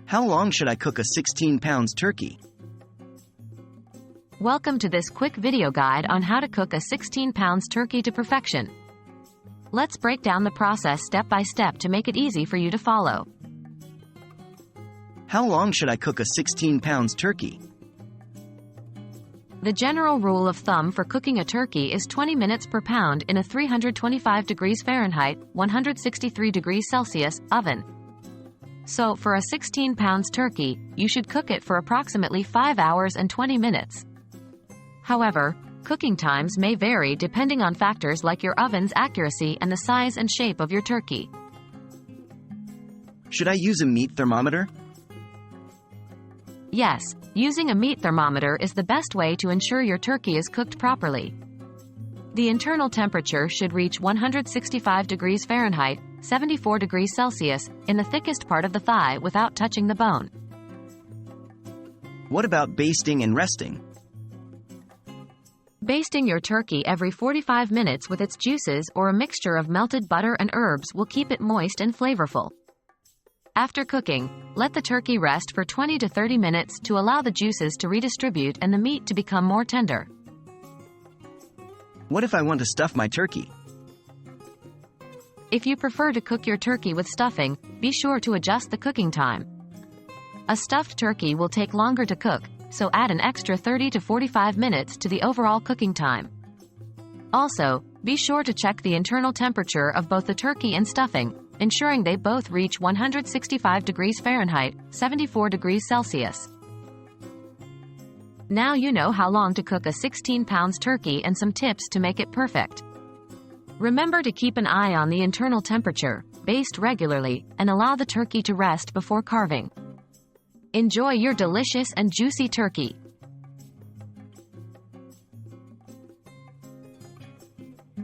How long should I cook a 16 pounds turkey? Welcome to this quick video guide on how to cook a 16 pounds turkey to perfection. Let's break down the process step by step to make it easy for you to follow. How long should I cook a 16 pounds turkey? The general rule of thumb for cooking a turkey is 20 minutes per pound in a 325 degrees Fahrenheit, 163 degrees Celsius oven. So, for a 16 pounds turkey, you should cook it for approximately 5 hours and 20 minutes. However, cooking times may vary depending on factors like your oven's accuracy and the size and shape of your turkey. Should I use a meat thermometer? Yes, using a meat thermometer is the best way to ensure your turkey is cooked properly. The internal temperature should reach 165 degrees Fahrenheit, 74 degrees Celsius, in the thickest part of the thigh without touching the bone. What about basting and resting? Basting your turkey every 45 minutes with its juices or a mixture of melted butter and herbs will keep it moist and flavorful. After cooking, let the turkey rest for 20 to 30 minutes to allow the juices to redistribute and the meat to become more tender. What if I want to stuff my turkey? If you prefer to cook your turkey with stuffing, be sure to adjust the cooking time. A stuffed turkey will take longer to cook, so add an extra 30 to 45 minutes to the overall cooking time. Also, be sure to check the internal temperature of both the turkey and stuffing, ensuring they both reach 165 degrees Fahrenheit, 74 degrees Celsius. Now you know how long to cook a 16 pounds turkey and some tips to make it perfect. Remember to keep an eye on the internal temperature, baste regularly, and allow the turkey to rest before carving. Enjoy your delicious and juicy turkey.